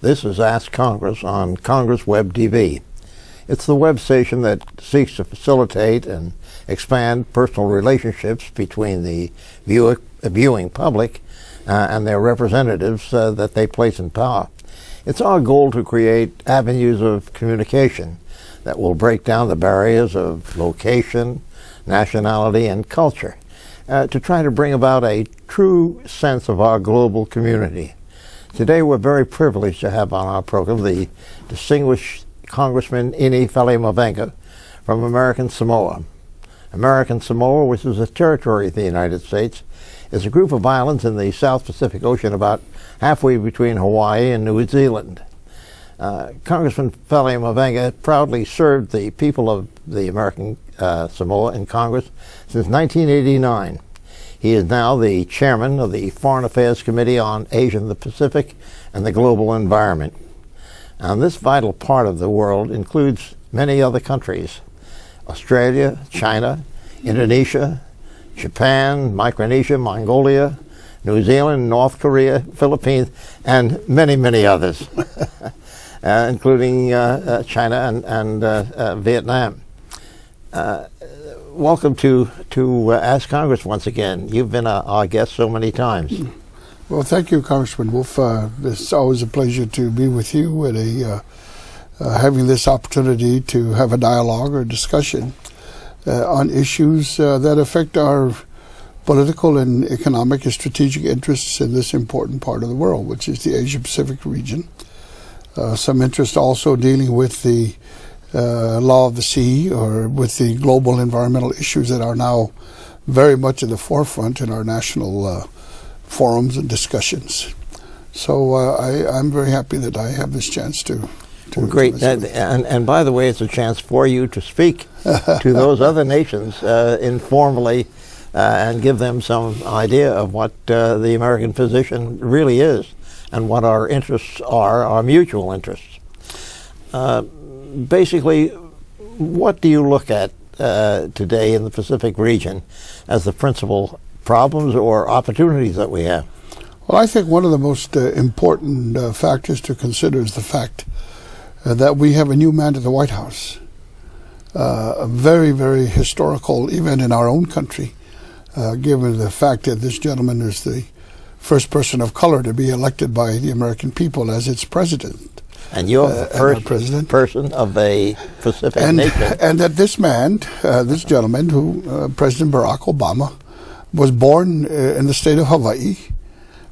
This is Ask Congress on Congress Web TV. It's the web station that seeks to facilitate and expand personal relationships between the viewing public and their representatives that they place in power. It's our goal to create avenues of communication that will break down the barriers of location, nationality, and culture to try to bring about a true sense of our global community. Today we're very privileged to have on our program the distinguished Congressman Wolff Faleomavaega from American Samoa. American Samoa, which is a territory of the United States, is a group of islands in the South Pacific Ocean about halfway between Hawaii and New Zealand. Congressman Faleomavaega proudly served the people of the American Samoa in Congress since 1989. He is now the chairman of the Foreign Affairs Committee on Asia and the Pacific and the Global Environment. And this vital part of the world includes many other countries: Australia, China, Indonesia, Japan, Micronesia, Mongolia, New Zealand, North Korea, Philippines, and many, many others, including China and Vietnam. Welcome to Ask Congress once again. You've been our guest so many times. Well, thank you, Congressman Wolff. It's always a pleasure to be with you and having this opportunity to have a dialogue or discussion on issues that affect our political and economic and strategic interests in this important part of the world, which is the Asia-Pacific region. Some interest also dealing with the law of the sea, or with the global environmental issues that are now very much in the forefront in our national forums and discussions. So I'm very happy that I have this chance to well, great. And by the way, it's a chance for you to speak to those other nations informally and give them some idea of what the American position really is and what our interests are, our mutual interests. Basically, what do you look at today in the Pacific region as the principal problems or opportunities that we have? Well, I think one of the most important factors to consider is the fact that we have a new man at the White House. A very, very historical event in our own country, given the fact that this gentleman is the first person of color to be elected by the American people as its president. And you're the first person of a Pacific nation. And that this man, this gentleman, who President Barack Obama, was born in the state of Hawaii,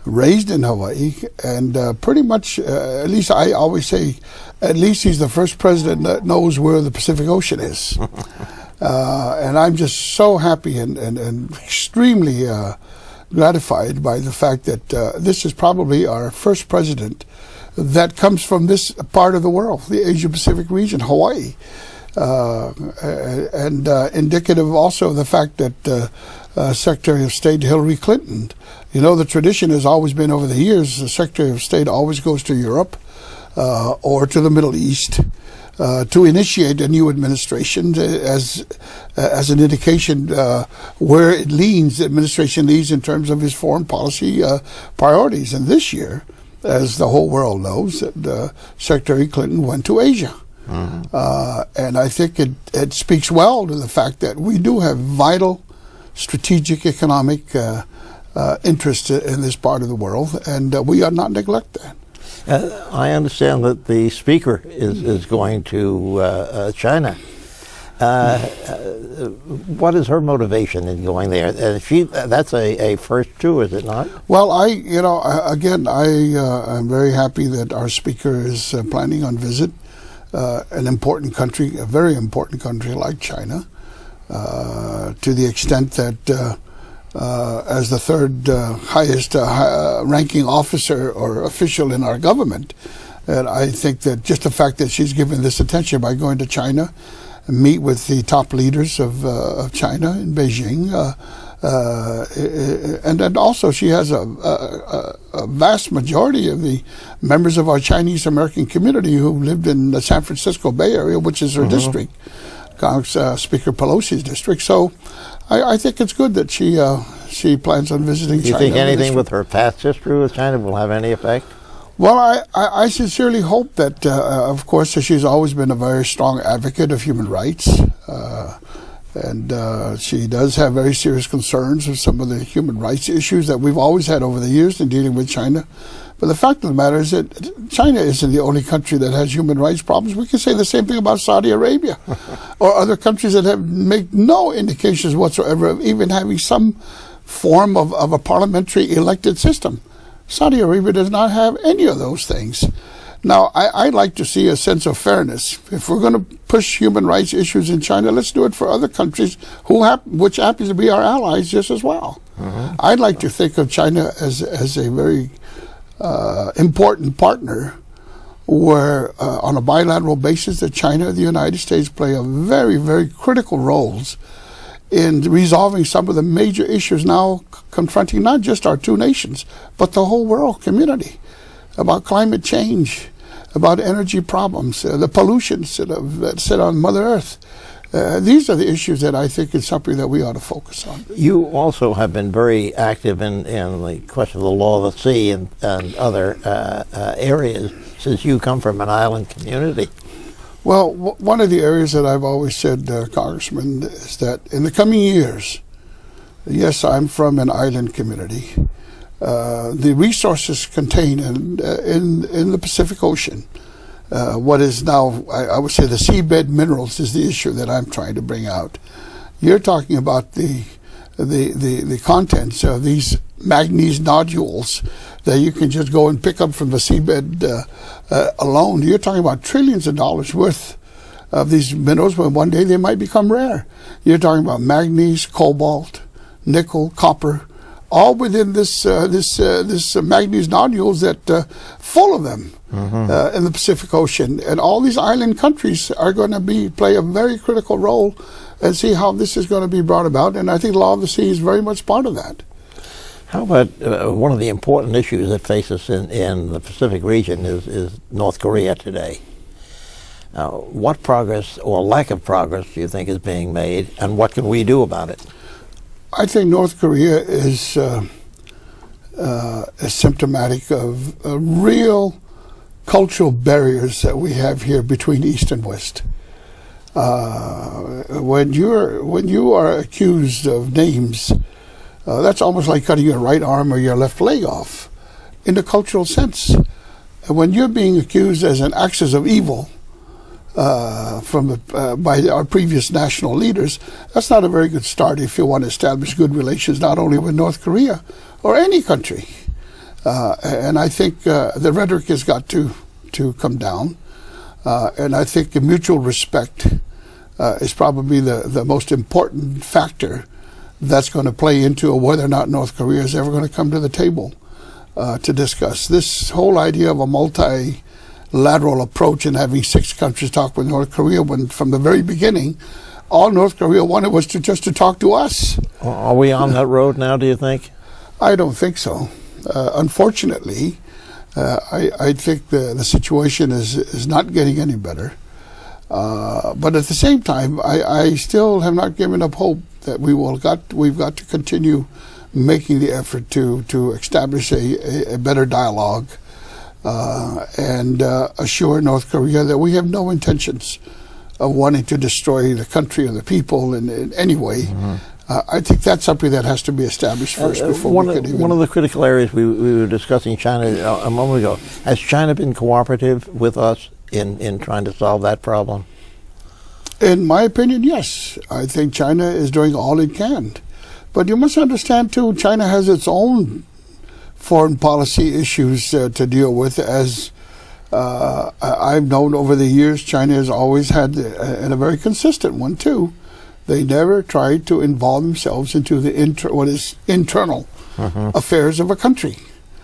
raised in Hawaii, and pretty much, at least I always say, at least he's the first president that knows where the Pacific Ocean is. And I'm just so happy and extremely gratified by the fact that this is probably our first president that comes from this part of the world, the Asia-Pacific region, Hawaii. And indicative also of the fact that Secretary of State Hillary Clinton, you know, the tradition has always been over the years, the Secretary of State always goes to Europe or to the Middle East to initiate a new administration as an indication where it leans, the administration leans in terms of his foreign policy priorities. And this year, as the whole world knows, that Secretary Clinton went to Asia. And I think it speaks well to the fact that we do have vital strategic economic interest in this part of the world, and we are not neglect that. I understand that the speaker is going to China. What is her motivation in going there? That's a first too, is it not? Well, I'm very happy that our speaker is planning on visit an important country, a very important country like China, to the extent that as the third highest ranking officer or official in our government, and I think that just the fact that she's given this attention by going to China, meet with the top leaders of China in Beijing, and then also she has a vast majority of the members of our Chinese American community who lived in the San Francisco Bay Area, which is her district, Speaker Pelosi's district. So I think it's good that she plans on visiting China. Do you think anything with her past history with China will have any effect? Well, I sincerely hope that, of course, she's always been a very strong advocate of human rights. And she does have very serious concerns with some of the human rights issues that we've always had over the years in dealing with China. But the fact of the matter is that China isn't the only country that has human rights problems. We can say the same thing about Saudi Arabia or other countries that have made no indications whatsoever of even having some form of a parliamentary elected system. Saudi Arabia does not have any of those things. Now, I'd like to see a sense of fairness. If we're going to push human rights issues in China, let's do it for other countries which happens to be our allies just as well. Mm-hmm. I'd like to think of China as a very important partner where, on a bilateral basis, that China and the United States play a very, very critical roles in resolving some of the major issues now confronting not just our two nations, but the whole world community, about climate change, about energy problems, the pollutions that sit on Mother Earth. These are the issues that I think is something that we ought to focus on. You also have been very active in the question of the law of the sea and other areas since you come from an island community. Well, one of the areas that I've always said, Congressman, is that in the coming years, yes, I'm from an island community. The resources contained in the Pacific Ocean, what is now, I would say, the seabed minerals is the issue that I'm trying to bring out. You're talking about the contents of these manganese nodules that you can just go and pick up from the seabed alone. You're talking about trillions of dollars worth of these minerals, but one day they might become rare. You're talking about manganese, cobalt, nickel, copper, all within this manganese nodules that full of them in the Pacific Ocean. And all these island countries are going to play a very critical role and see how this is going to be brought about. And I think the law of the sea is very much part of that. How about one of the important issues that faces in the Pacific region is North Korea today? What progress or lack of progress do you think is being made, and what can we do about it? I think North Korea is symptomatic of real cultural barriers that we have here between East and West. When you are accused of names, that's almost like cutting your right arm or your left leg off, in the cultural sense. When you're being accused as an axis of evil by our previous national leaders, that's not a very good start if you want to establish good relations not only with North Korea or any country. And I think the rhetoric has got to come down. And I think mutual respect is probably the most important factor that's going to play into whether or not North Korea is ever going to come to the table to discuss. This whole idea of a multilateral approach and having 6 countries talk with North Korea, when from the very beginning, all North Korea wanted was just to talk to us. Are we on that road now, do you think? I don't think so. Unfortunately, I think the situation is not getting any better. But at the same time, I still have not given up hope that we've got to continue making the effort to establish a better dialogue and assure North Korea that we have no intentions of wanting to destroy the country or the people in any way. Mm-hmm. I think that's something that has to be established first before one of the critical areas we were discussing China a moment ago. Has China been cooperative with us in trying to solve that problem? In my opinion, yes. I think China is doing all it can. But you must understand, too, China has its own foreign policy issues to deal with. As I've known over the years, China has always had, and a very consistent one, too. They never tried to involve themselves into what is internal affairs of a country.